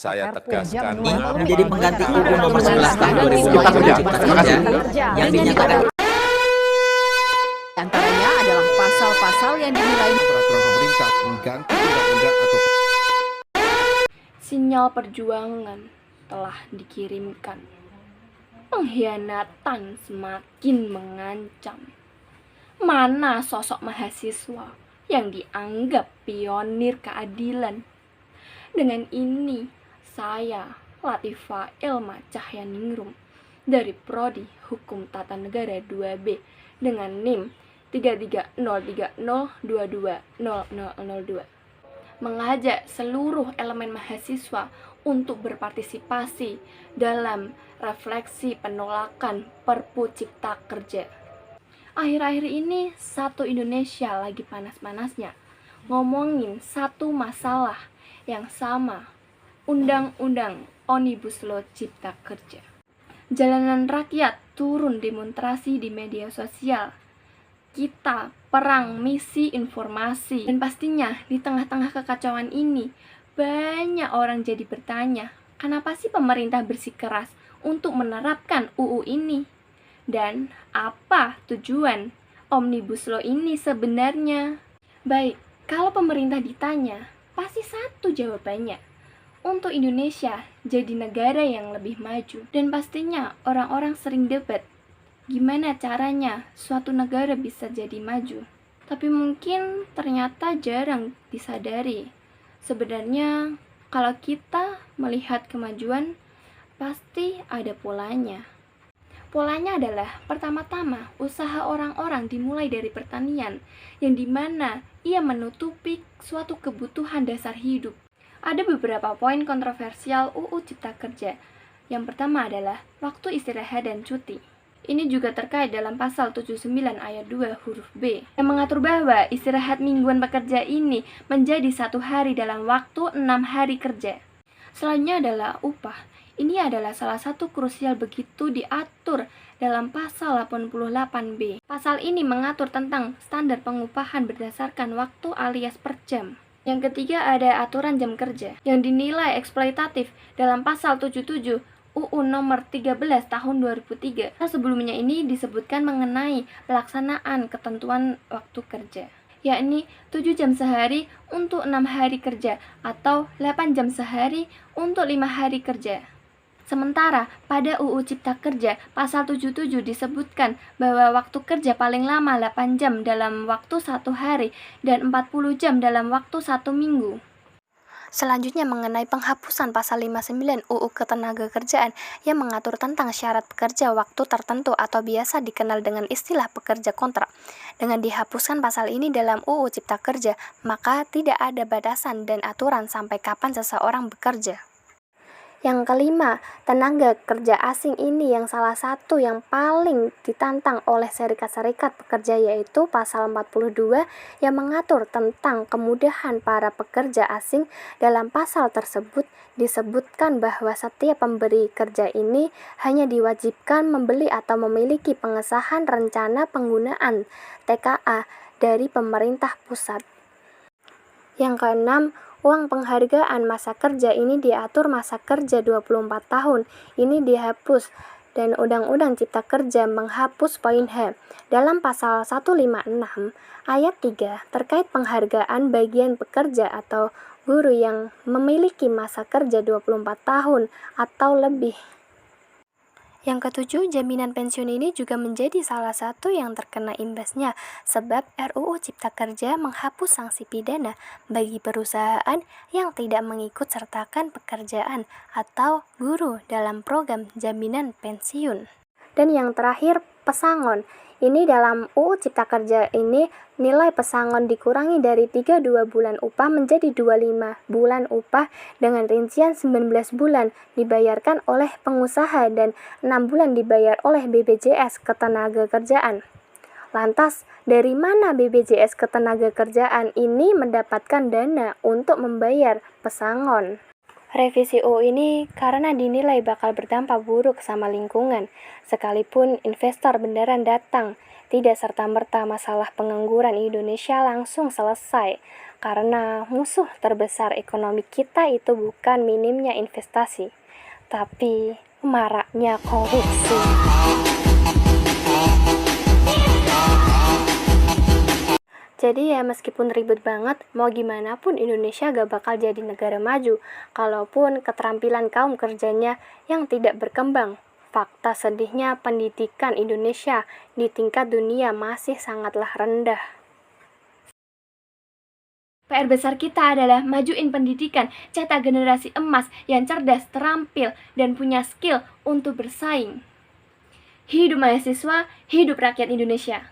Saya tegaskan menjadi pengganti UU Nomor 11 Tahun 2020 Cipta Kerja yang dinyatakan Antaranya adalah pasal-pasal yang dinilai peraturan pemerintah mengganti undang-undang atau Sinyal perjuangan telah dikirimkan. Pengkhianatan semakin mengancam. Mana sosok mahasiswa yang dianggap pionir keadilan? Dengan ini, saya, Latifah Ilma Cahyaningrum, dari Prodi Hukum Tata Negara 2B dengan NIM 330302200002, mengajak seluruh elemen mahasiswa untuk berpartisipasi dalam refleksi penolakan Perpu Cipta Kerja. Akhir-akhir ini satu Indonesia lagi panas-panasnya ngomongin satu masalah yang sama, Undang-Undang Omnibus Law Cipta Kerja. Jalanan rakyat turun demonstrasi di media sosial. Kita perang misi informasi. Dan pastinya di tengah-tengah kekacauan ini, banyak orang jadi bertanya, kenapa sih pemerintah bersikeras untuk menerapkan UU ini? Dan apa tujuan Omnibus Law ini sebenarnya? Baik, kalau pemerintah ditanya, pasti satu jawabannya. Untuk Indonesia jadi negara yang lebih maju. Dan pastinya orang-orang sering debat, gimana caranya suatu negara bisa jadi maju. Tapi mungkin ternyata jarang disadari. Sebenarnya kalau kita melihat kemajuan, pasti ada polanya. Polanya adalah pertama-tama usaha orang-orang dimulai dari pertanian, yang dimana ia menutupi suatu kebutuhan dasar hidup. Ada beberapa poin kontroversial UU Cipta Kerja. Yang pertama adalah waktu istirahat dan cuti. Ini juga terkait dalam pasal 79 ayat 2 huruf B, yang mengatur bahwa istirahat mingguan pekerja ini menjadi 1 hari dalam waktu 6 hari kerja. Selanjutnya adalah upah. Ini adalah salah satu krusial begitu diatur dalam pasal 88B. Pasal ini mengatur tentang standar pengupahan berdasarkan waktu alias per jam. Yang ketiga ada aturan jam kerja yang dinilai eksploitatif dalam pasal 77 UU Nomor 13 Tahun 2003. Sebelumnya ini disebutkan mengenai pelaksanaan ketentuan waktu kerja, yakni 7 jam sehari untuk 6 hari kerja atau 8 jam sehari untuk 5 hari kerja. Sementara pada UU Cipta Kerja pasal 77 disebutkan bahwa waktu kerja paling lama 8 jam dalam waktu 1 hari dan 40 jam dalam waktu 1 minggu. Selanjutnya mengenai penghapusan pasal 59 UU Ketenagakerjaan yang mengatur tentang syarat pekerja waktu tertentu atau biasa dikenal dengan istilah pekerja kontrak. Dengan dihapuskan pasal ini dalam UU Cipta Kerja, maka tidak ada batasan dan aturan sampai kapan seseorang bekerja. Yang kelima, tenaga kerja asing ini yang salah satu yang paling ditantang oleh serikat-serikat pekerja yaitu pasal 42 yang mengatur tentang kemudahan para pekerja asing. Dalam pasal tersebut disebutkan bahwa setiap pemberi kerja ini hanya diwajibkan membeli atau memiliki pengesahan rencana penggunaan TKA dari pemerintah pusat. Yang keenam, uang penghargaan masa kerja ini diatur masa kerja 24 tahun. Ini dihapus dan Undang-Undang Cipta Kerja menghapus poin H. Dalam pasal 156 ayat 3 terkait penghargaan bagian pekerja atau guru yang memiliki masa kerja 24 tahun atau lebih. Yang ketujuh, jaminan pensiun ini juga menjadi salah satu yang terkena imbasnya sebab RUU Cipta Kerja menghapus sanksi pidana bagi perusahaan yang tidak mengikut sertakan pekerjaan atau guru dalam program jaminan pensiun. Dan yang terakhir, pesangon. Ini dalam UU Cipta Kerja ini nilai pesangon dikurangi dari 32 bulan upah menjadi 25 bulan upah dengan rincian 19 bulan dibayarkan oleh pengusaha dan 6 bulan dibayar oleh BPJS Ketenagakerjaan. Lantas, dari mana BPJS Ketenagakerjaan ini mendapatkan dana untuk membayar pesangon? Revisi UU ini karena dinilai bakal berdampak buruk sama lingkungan, sekalipun investor beneran datang, tidak serta-merta masalah pengangguran Indonesia langsung selesai, karena musuh terbesar ekonomi kita itu bukan minimnya investasi, tapi maraknya korupsi. Jadi ya meskipun ribet banget, mau gimana pun Indonesia gak bakal jadi negara maju, kalaupun keterampilan kaum kerjanya yang tidak berkembang. Fakta sedihnya pendidikan Indonesia di tingkat dunia masih sangatlah rendah. PR besar kita adalah majuin pendidikan, cetak generasi emas yang cerdas, terampil, dan punya skill untuk bersaing. Hidup mahasiswa, hidup rakyat Indonesia.